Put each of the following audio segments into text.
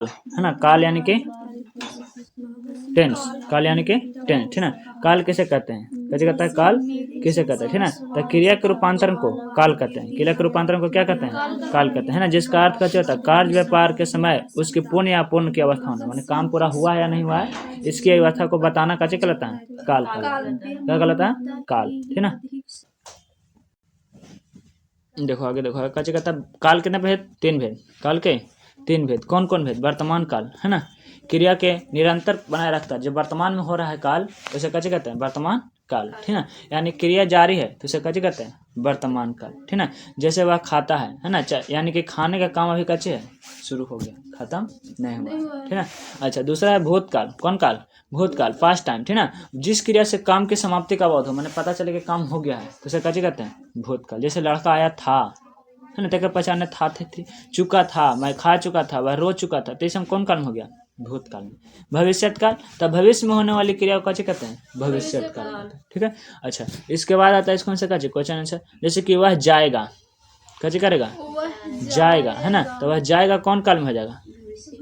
है ना, काल यानी कि टेंस, काल यानी कि टेंस, ठीक ना। काल किसे कहते हैं, कैसे कहता है काल किसे कहते हैं, ठीक ना। तो क्रिया के रूपांतरण को काल कहते हैं, क्रिया के रूपांतरण को क्या कहते हैं, काल कहते हैं, है ना। जिसका अर्थ कैसे होता है, कार्य व्यापार के समय उसकी पूर्ण या अपूर्ण की अवस्था होना, माने काम पूरा हुआ है या नहीं हुआ है, इसकी अवस्था को बताना कैसे कहलाता है, काल कहलाता है। क्या कहलाता है, काल, ठीक ना। देखो आगे, देखो कैसे कहता है, काल कितने भेद, तीन भेद, काल के तीन भेद, कौन कौन भेद, वर्तमान काल, है ना, क्रिया के निरंतर बनाए रखता है, जो वर्तमान में हो रहा है काल उसे कैसे कहते हैं, वर्तमान काल, ठीक ना। यानी क्रिया जारी है तो उसे कैसे कहते हैं, वर्तमान काल, ठीक ना। जैसे वह खाता है ना, यानी कि खाने का काम अभी कैसे है, शुरू हो गया, खत्म नहीं हुआ, ठीक ना। अच्छा, दूसरा है भूतकाल, कौन काल, भूतकाल, पास्ट टाइम, ठीक ना। जिस क्रिया से काम की समाप्ति का बोध हो, मैंने पता चले कि काम हो गया है तो उसे कैसे कहते हैं, भूतकाल। जैसे लड़का आया था, है ना, तेरे पहचाने था थे, चुका था, मैं खा चुका था, वह रो चुका था, तो इस समय कौन काल में हो गया, भूतकाल में। भविष्यत काल, तब भविष्य में होने वाली क्रिया को कैसे कहते हैं, भविष्यत काल, ठीक है। अच्छा, इसके बाद आता है इसको से कैसे क्वेश्चन आंसर, जैसे कि वह जाएगा, कैसे करेगा, जाएगा, है ना, तो वह जाएगा कौन काल में हो जाएगा,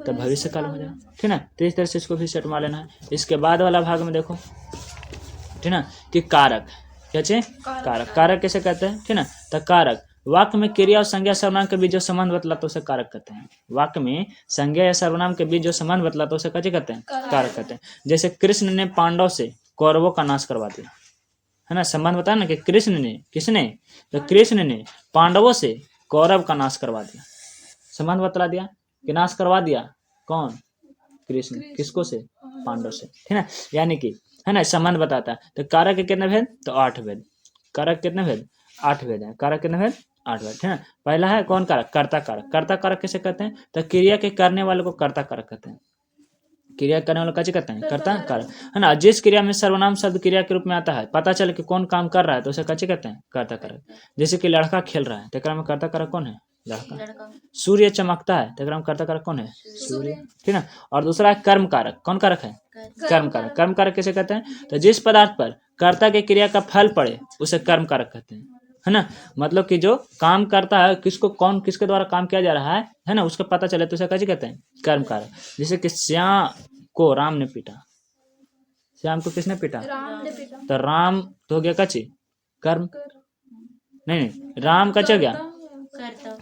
तब भविष्य काल में हो जाएगा, ठीक ना। तो इस तरह से इसको भी सेट मार लेना है। इसके बाद वाला भाग में देखो, ठीक ना, कि कारक, कैसे कारक, कारक कैसे कहते हैं, ठीक ना। तो कारक वाक्य में क्रिया और संज्ञा सर्वनाम के बीच जो संबंध बतलाता है उसे कारक कहते हैं। वाक्य में संज्ञा या सर्वनाम के बीच जो संबंध बतलाता है उसे कैसे कहते हैं, कारक कहते हैं। जैसे कृष्ण ने पांडव से कौरवों का नाश करवा दिया, है ना, संबंध बताया ना कि कृष्ण ने, किसने, तो कृष्ण ने पांडवों से कौरव का नाश करवा दिया, संबंध बतला दिया कि नाश करवा दिया कौन, कृष्ण, किसको से, पांडव से, ठीक है। यानी कि, है ना, संबंध बताता है। तो कारक के कितने भेद, तो 8 भेद, कारक कितने भेद, 8 भेद है, कारक कितने भेद, 8 भेद, ठीक है। पहला है कौन कारक, कर्ता कारक, कर्ता कारक किसे कहते हैं, तो क्रिया के करने वाले को कर्ता कारक कहते हैं, क्रिया करने वाला कैसे कहते हैं, कर्ता कारक, है ना। जिस क्रिया में सर्वनाम शब्द क्रिया के रूप में आता है, पता चले कि कौन काम कर रहा है तो उसे कैसे कहते हैं, कर्ता कारक। जैसे कि लड़का खेल रहा है तो में कर्ता कारक कौन है, लड़का। सूर्य चमकता है तो कर्ता कारक कौन है, सूर्य, ठीक ना। और दूसरा है कर्म कारक, कौन कारक है, कर्म कारक। कर्म कारक किसे कहते हैं, तो जिस पदार्थ पर कर्ता के क्रिया का फल पड़े उसे कर्म कारक कहते हैं, है ना। मतलब कि जो काम करता है, किसको, कौन किसके द्वारा काम किया जा रहा है ना, उसको पता चले तो उसे कैसे कहते हैं, कर्म कारक। जैसे कि श्याम को राम ने पीटा, श्याम को किसने पीटा, तो राम तो हो गया कच्ची कर्म, नहीं, राम कच्चा हो गया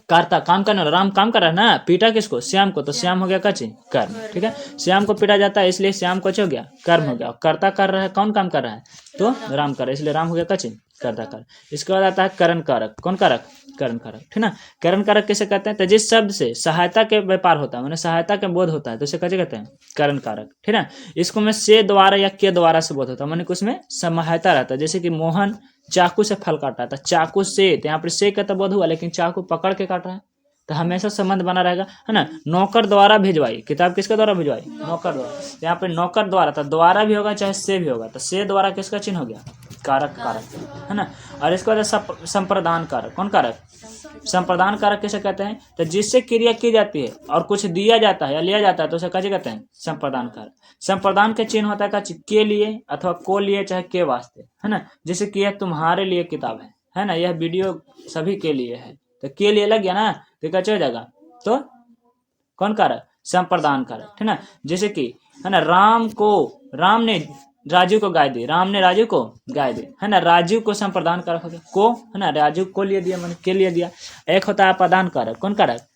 कर्ता, काम करने वाला, राम काम कर रहा है ना, पीटा किसको, श्याम को, तो श्याम हो गया कच्ची कर्म, ठीक है। श्याम को पीटा जाता है इसलिए श्याम को हो गया कर्म हो गया, कर्ता कर रहा है, कौन काम कर रहा है, तो राम कर रहा है, इसलिए राम हो गया कच्ची कर्ता कर। इसके बाद आता है करण कारक, कौन कारक, करण कारक, ठीक ना। करण कारक किसे कहते हैं, तो जिस शब्द से सहायता के व्यापार होता है, मैंने सहायता के बोध होता है तो उसे कैसे कहते हैं, करण कारक, ठीक है। इसको में से द्वारा या के द्वारा से बोध होता है, मैंने उसमें सहायता रहता है। जैसे कि मोहन चाकू से फल काटा था, चाकू से, तो यहाँ पर से का तो बोध हुआ, लेकिन चाकू पकड़ के काट रहा है तो हमेशा संबंध बना रहेगा, है ना। नौकर द्वारा भिजवाई, किताब किसके द्वारा भिजवाई, नौकर द्वारा, तो यहाँ पे नौकर द्वारा, तो द्वारा भी होगा चाहे से भी होगा, तो से द्वारा किसका चिन्ह हो गया, कारक, कारक, है ना। और इसके बाद संप्रदान कारक, कौन कारक, संप्रदान कारक किसे कहते हैं, तो जिससे क्रिया की जाती है और कुछ दिया जाता है या लिया जाता है तो उसे कैसे कहते हैं, संप्रदान कारक। संप्रदान के चिन्ह होता है के लिए अथवा को लिए चाहे के वास्ते, है ना। जैसे कि यह तुम्हारे लिए किताब है ना, यह वीडियो सभी के लिए है, तो के लिए लग गया ना, तो कैसे हो जाएगा, तो कौन कारक, संप्रदान कारक, ठीक ना। जैसे कि, है ना, राम ने राजू को गाय दी, राम ने राजू को गाय दी, है ना, राजू को संप्रदान कारक हो गया, को, है ना, राजू को लिए दिया, मैंने के लिए दिया। एक होता है अपादान कारक, कौन कारक,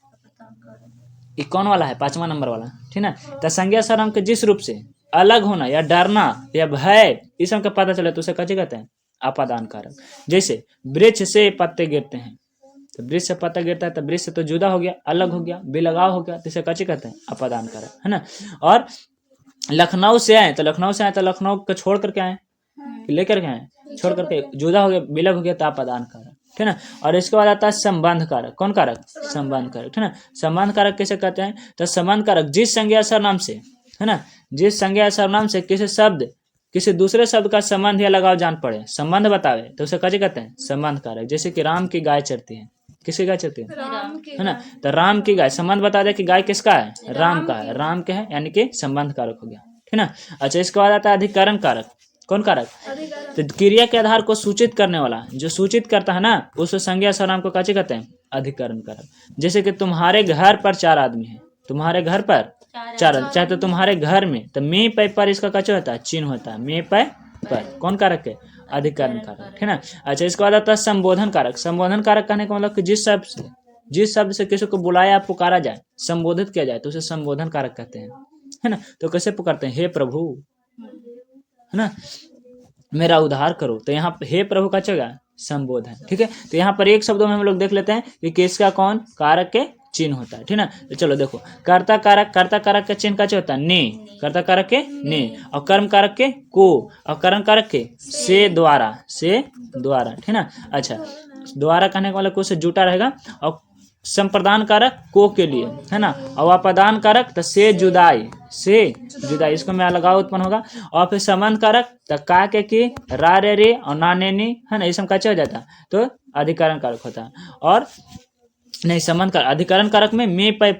ये कौन वाला है, 5वां नंबर वाला, ठीक ना। तो संज्ञा सर्वनाम के जिस रूप से अलग होना या डरना या भय इस का पता चले तो उसे कैसे कहते हैं, अपादान कारक। जैसे वृक्ष से पत्ते गिरते हैं, तो वृक्ष से पत्ता गिरता है तो वृक्ष से तो जुदा हो गया, अलग हो गया, बेलगाव हो गया, तो इसे कैसे कहते हैं, अपादान कारक, है ना। और लखनऊ से आए तो लखनऊ को छोड़ करके आए, लेकर के आए, छोड़ करके, जुदा हो गया, विलग हो गया, तो अपादान कारक, ठीक ना। और इसके बाद आता है संबंध कारक, कौन कारक, संबंध कारक, ठीक ना। संबंध कारक किसे कहते हैं, तो संबंध कारक जिस संज्ञा सर्वनाम से, है ना, जिस संज्ञा सर्वनाम से किसी दूसरे शब्द का संबंध या लगाव जान पड़े, संबंध बतावे, तो उसे कैसे कहते हैं, संबंध कारक। जैसे कि राम की गाय चरती है, किसकी गाय चरती है ना, तो राम की गाय, संबंध बता दे कि गाय किसका है, राम का है, राम के है, यानी कि संबंध कारक हो गया, ठीक ना। अच्छा, इसके बाद आता है अधिकरण कारक, कौन कारक, तो क्रिया के आधार को सूचित करने वाला, जो सूचित करता है ना, उस संज्ञा सर्वनाम को कैसे कहते हैं, अधिकरण कारक। जैसे कि तुम्हारे घर पर 4 आदमी है, तुम्हारे घर पर चारल, चाहे तो तुम्हारे घर में, तो मे पै पर इसका कचो होता है, चिन्ह होता है। मे पै पर कौन कारक है? अधिकरण कारक, है ना। अच्छा, इसके बाद आता है संबोधन कारक। संबोधन कारक कहने का मतलब कि जिस शब्द से किसी को बुलाया पुकारा जाए, संबोधित किया जाए, तो उसे संबोधन कारक कहते हैं, है ना। तो कैसे पुकारते हैं? हे प्रभु, है ना, मेरा उद्धार करो। तो यहाँ पे हे प्रभु का चलेगा संबोधन, ठीक है। तो यहाँ पर एक शब्दों में हम लोग देख लेते हैं कि किसका कौन कारक के चिन्ह होता है, ठीक ना। तो चलो देखो, कर्ता कारक का चिन्ह का होता है ने, कर्ता कारक के ने, और कर्म कारक के को, और करण कारक के से द्वारा, ठीक ना। अच्छा, द्वारा कहने का मतलब को से जुटा रहेगा, और संप्रदान कारक को के लिए, है ना, और अपादान कारक तो से जुदाई, इसको में अलगाव उत्पन्न होगा। और फिर संबंध कारक तो का के की, रा रे और ना ने नी, है ना, ये सब कैसे हो जाता है? तो अधिकरण कारक होता है। और नहीं, संबंध कारक, अधिकरण कारक में मे पै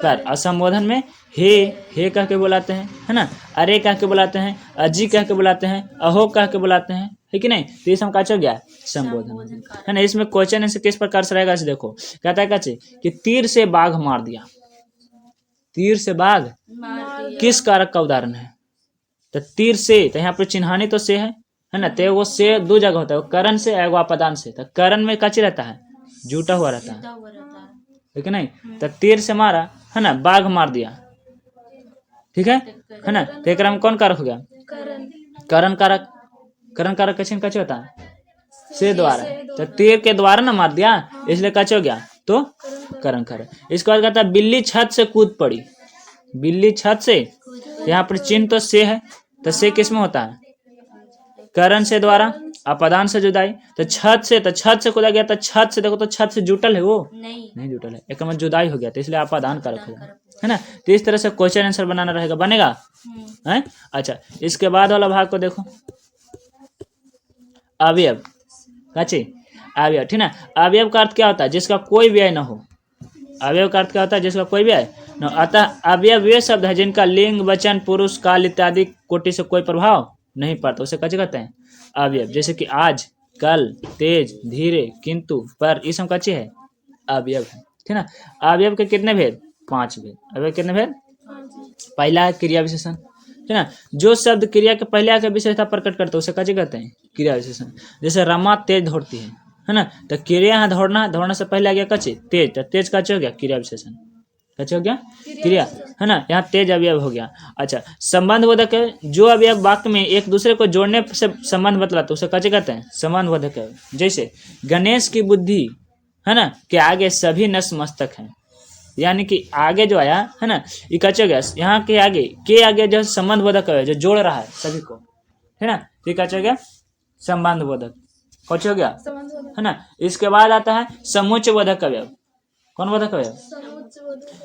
पर, और संबोधन में हे कह के बुलाते हैं, है ना, अरे कह के बुलाते हैं, अजी कह के बुलाते हैं, अहो कह के बुलाते हैं, है कि नहीं। तो ये सब कैसे हो गया? संबोधन, है ना। इसमें क्वेश्चन ऐसे किस प्रकार से रहेगा? देखो, कहता है कैसे कि तीर से बाघ मार दिया। तीर से बाघ किस कारक का उदाहरण है? तो तीर से, तो यहाँ पर चिन्हानी तो से है ना। तो वो से दो जगह होता है, करण से, एगो अपदान से। तो करण में कच्ची रहता है, जुटा हुआ रहता है कि नहीं। तो तीर से मारा, है ना, बाघ मार दिया, ठीक है ना। तो एक कौन कारक हो गया? करण कारक का चिन्ह कैसे होता है? से द्वारा। तो तीर के द्वारा ना मार दिया, इसलिए कैसे हो गया? तो करण कारक। इसके बाद कहता है बिल्ली छत से कूद पड़ी। बिल्ली छत से, यहाँ पर चिन्ह तो से है, तो से किस में होता है? करण से द्वारा, अपदान से जुदाई। तो छत से कूदा गया, तो छत से देखो, तो छत से जुटल है वो? नहीं जुटल है, एक मतलब जुदाई हो गया, तो इसलिए अपदान कारक हो गया, है ना। तो इस तरह से क्वेश्चन आंसर बनाना रहेगा, बनेगा है। अच्छा, इसके बाद वाला भाग को देखो, अवयव काचे, अवयव, ठीक ना। अवयव का अर्थ क्या होता है? जिसका कोई व्यय न हो। अवयव का अर्थ क्या होता है? जिसका कोई व्यय न। अतः अवयव वे शब्द है जिनका लिंग, वचन, पुरुष, काल इत्यादि कोटि से कोई प्रभाव नहीं पड़ता, उसे कैसे कहते हैं? अवयव। जैसे कि आज, कल, तेज, धीरे, किंतु, पर, ये सब कैसे है? अवयव है, ठीक ना। अवयव के कितने भेद? 5 भेद। अवयव कितने भेद? पहला है क्रिया विशेषण, ठीक ना। जो शब्द क्रिया के पहले आके विशेषता प्रकट करते हैं उसे कैसे कहते हैं? क्रिया विशेषण। जैसे रमा तेज दौड़ती है ना। तो क्रिया यहाँ दौड़ना से पहले आ गया कच्चे तेज, तो तेज कैसे हो गया? क्रिया विशेषण। कैसे हो गया? क्रिया, है ना। यहाँ तेज अवयव हो गया। अच्छा, संबंध बोधक है। जो अवयव वाक्य में एक दूसरे को जोड़ने से संबंध बतलाते उसे कैसे कहते हैं? संबंध बोधक है। जैसे गणेश की बुद्धि, है ना, के आगे सभी नस मस्तक हैं, यानी कि आगे जो आया, है ना, ये कैसे हो गया? यहाँ के आगे जो संबंध बोधक है, जो जोड़ रहा है सभी को, है ना, ये कैसे हो गया? संबंध बोधक। कैसे हो गया? है ना। इसके बाद आता है समुच्चय बोधक अवयव। कौन बोधक अवयव?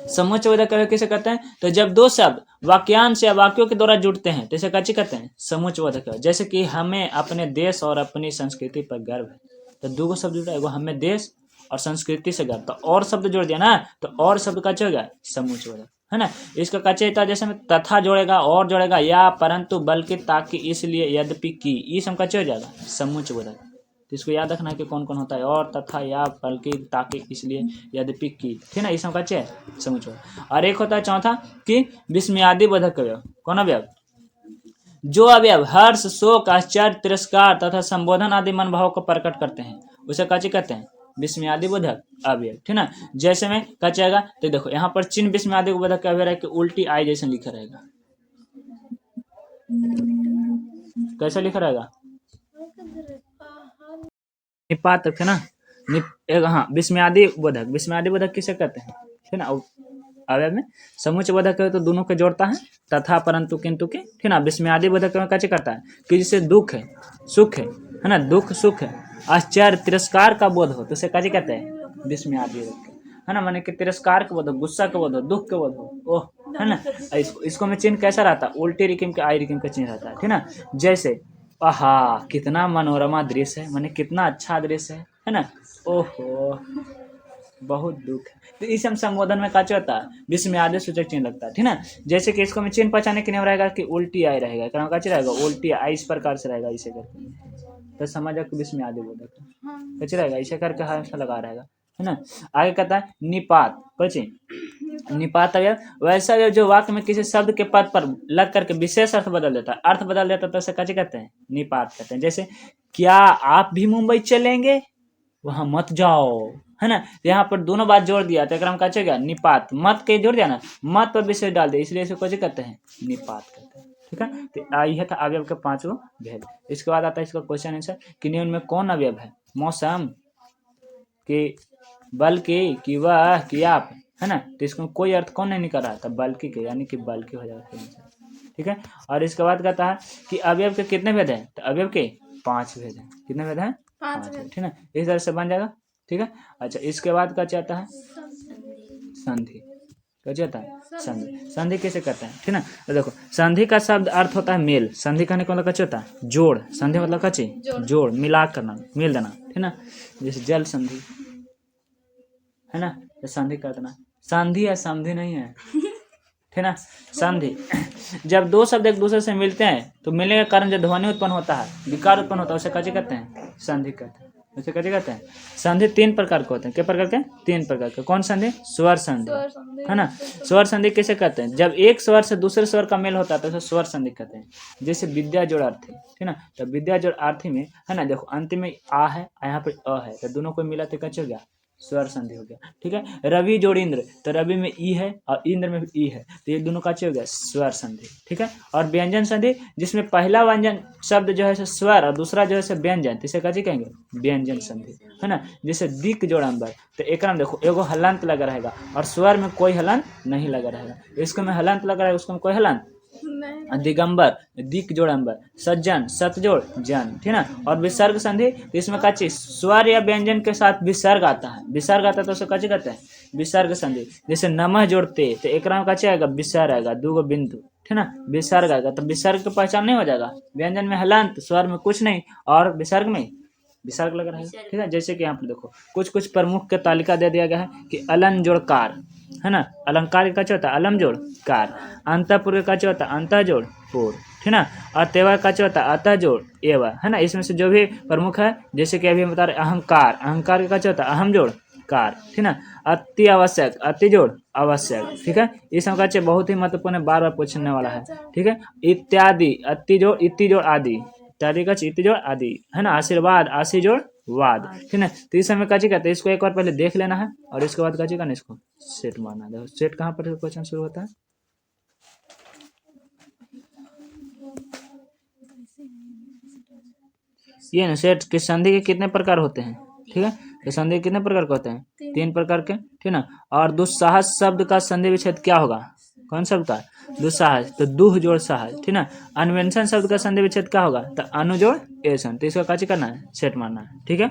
समुच्चय बोधक अवयव किसे कहते हैं? तो जब दो शब्द वाक्यांश या वाक्यों के द्वारा जुड़ते हैं तो इसे कैसे कहते हैं? समुच्चय बोधक अवयव। जैसे कि हमें अपने देश और अपनी संस्कृति पर गर्व है, तो दो शब्द जुड़ा, एगो हमें देश और संस्कृति से गर्व, तो और शब्द जोड़ दिया ना, तो और शब्द कैसे हो गया? समुच्चय बोधक, है ना। इसका कैसे था? जैसे में तथा जोड़ेगा, और जोड़ेगा, या, परंतु, बल्कि, ताकि, इसलिए, यद्यपि, की, ये सब कैसे हो जाएगा? समुच्चय बोधक। तो इसको याद रखना है कि कौन कौन होता है, और, तथा, या, बल्कि, ताकि, इसलिए, यद्यपि, की, ठीक है ना। ये सब कैसे है? समुच्चय। और एक होता है चौथा कि विस्मयादि बोधक अवयव। कौन अवयव? जो अवयव हर्ष, शोक, आश्चर्य, तिरस्कार तथा संबोधन आदि मनोभाव को प्रकट करते हैं उसे कैसे कहते हैं? विस्मयादि बोधक अवयव, ठीक ना। जैसे में कैसे आएगा? तो देखो, यहाँ पर चिन्ह विस्मयादि बोधक का अवयव है कि उल्टी आई जैसे लिखा रहेगा। कैसे लिखा रहेगा? निपात है ना। हाँ, विस्मयादि बोधक किसे कहते हैं? ठीक ना। अवयव में समुच्चय बोधक है तो दोनों के जोड़ता है, तथा, परंतु, किंतु के, ठीक ना। विस्मयादि बोधक में कैसे करता है? कि जिसे दुख है, सुख है ना, दुख सुख है, आश्चर्य तिरस्कार का बोध हो तो उसे कैसे कहते हैं? विस्मयादि बोधक, है ना। माने कि तिरस्कार का बोध हो, गुस्सा का बोध हो, दुख का बोध हो, ओह, है ना। इसको में चिन्ह कैसा रहता है? उल्टी रिकिम के आई रिकिम का चिन्ह रहता है, ठीक ना। जैसे आहा, कितना मनोरमा दृश्य है, माने कितना अच्छा दृश्य है ना। ओहो, बहुत दुख है। तो इस संबोधन में क्या होता है? विस्मयादि सूचक चिन्ह लगता है, ठीक ना। जैसे कि इसको में चिन्ह पहचाने के नियम रहेगा कि उल्टी आई रहेगा, कारण कैसे रहेगा? उल्टी आई इस प्रकार से रहेगा, इसे करके, तो समझ कि विस्मयादि बोधक कैसे रहेगा? इसे करके हमेशा लगा रहेगा, है ना। आगे कहता है निपात, कैसे? निपात अवयव वैसा अवयव जो वाक्य में किसी शब्द के पद पर लग करके विशेष अर्थ बदल देता है, अर्थ बदल देता है, तो उसे क्या कहते हैं? निपात कहते हैं। जैसे क्या आप भी मुंबई चलेंगे, वहां मत जाओ, है ना। यहाँ पर दोनों बात जोड़ दिया तो एक हम क्या गया? निपात। मत के जोड़ दिया ना, मत पर विशेष डाल दिया, इसलिए इसे क्या कहते हैं? निपात कहते हैं। ठीक है, तो यह था अवयव के 5 भेद। इसके बाद आता है इसका क्वेश्चन आंसर कि निम्न में कौन अवयव है? मौसम कि, बल्कि, कि, वह, कि, आप, है ना। तो इसको कोई अर्थ कौन नहीं निकल रहा था? बल्कि के, यानी कि बल्कि हो जाएगा। ठीक है, और इसके बाद कहता है कि अवयव के कितने भेद हैं? तो अवयव के 5 भेद हैं। कितने भेद हैं? 5 भेद। ठीक है, इस तरह से बन जाएगा। ठीक है, अच्छा इसके बाद क्या चाहता है? संधि। क्या चाहता है? संधि। संधि कैसे करते हैं? ठीक है, तो देखो संधि का शब्द अर्थ होता है मेल। संधि कहने का मतलब क्या होता है? जोड़। संधि मतलब क्या चीज? जोड़, मिला करना, मिल देना। ठीक ना, जैसे जल संधि, है ना, तो संधि कर देना। संधि है, संधि नहीं है। ठीक ना, संधि जब दो शब्द एक दूसरे से मिलते हैं तो मिलने के कारण जो ध्वनि उत्पन्न होता है, विकार उत्पन्न होता है, उसे क्या कहते हैं? संधि कहते हैं। उसे क्या कहते हैं? संधि 3 प्रकार के होते हैं। क्या प्रकार के? 3 प्रकार के। कौन संधि? स्वर संधि, है ना। स्वर संधि कैसे कहते हैं? जब एक स्वर से दूसरे स्वर का मेल होता है तो उसे स्वर संधि कहते हैं। जैसे विद्या जोड़ अर्थी, ठीक ना, तो विद्या जोड़ अर्थी में, है ना, देखो अंतिम में आ है, यहाँ पे अ है, तो दोनों को मिला तो क्या हो गया? स्वर संधि हो गया। ठीक है, रवि जोड़ इंद्र, तो रवि में ई है और इंद्र में भी ई है, तो ये दोनों का हो गया? स्वर संधि। ठीक है, और व्यंजन संधि जिसमें पहला व्यंजन शब्द जो है स्वर और दूसरा जो है व्यंजन, इसे क्या कहेंगे? व्यंजन संधि, है ना। जैसे दिक जोड़ अंबर, तो एक नाम देखो एगो हलंत लगा रहेगा और स्वर में कोई हलंत नहीं लगा रहेगा, इसको में हलंत लगा रहेगा, उसको में कोई हलंत। दिगंबर, दिक जोड़ अंबर, सज्जन, सत जोड़ जन, ठीक ना। और विसर्ग संधि, तो इसमें क्या चीज? स्वर या व्यंजन के साथ विसर्ग आता है। विसर्ग आता है तो उसे क्या कहते हैं? विसर्ग संधि। जैसे नमः जोड़ते, तो एक नाम का आएगा? विसर्ग आएगा, 2 बिंदु, ठीक ना, विसर्ग आएगा, तो विसर्ग की पहचान नहीं हो जाएगा? व्यंजन में हलंत, स्वर में कुछ नहीं, और विसर्ग में विसर्ग लग रहा है। ठीक है, जैसे कि यहाँ पर देखो कुछ प्रमुख के तालिका दे दिया गया है कि अलम जोड़ कार, है ना, अलंकार का होता है अलम जोड़ कार, अंतःपुर का होता है अंतः जोड़ पूर, ठीक ना, और तेवर का होता है अतः जोड़ एवं, है ना। इसमें से जो भी प्रमुख है, जैसे कि अभी हम बता रहे अहंकार, अहंकार का होता है अहम जोड़ कार, ठीक ना, अति आवश्यक, अति जोड़ आवश्यक, ठीक है। इस का बहुत ही महत्वपूर्ण, बार बार पूछने वाला है। ठीक है, इत्यादि, अति जोड़, इति जोड़ आदि, इत्यादि का इति जोड़ आदि, है ना। आशीर्वाद, आशी जोड़ वाद, ठीक है। तो इस समय काची कहते हैं, इसको एक बार पहले देख लेना है और इसके बाद काची करना, इसको सेट मारना। देखो सेट कहाँ पर क्वेश्चन शुरू होता है? ये ना सेट के संधि के कितने प्रकार होते हैं? ठीक है, तो संधि कितने प्रकार के होते हैं? 3 प्रकार के, ठीक ना। और दुस्साहस शब्द का संधि विच्छेद क्या होगा? कौन शब्द का? दुस्साहस, तो दुह जोड़ साहस, ठीक ना। अन्वेषण शब्द का संधि विच्छेद क्या होगा? तो अनु जोड़ एसन। तो इसका काची करना है? सेट मारना है। ठीक है।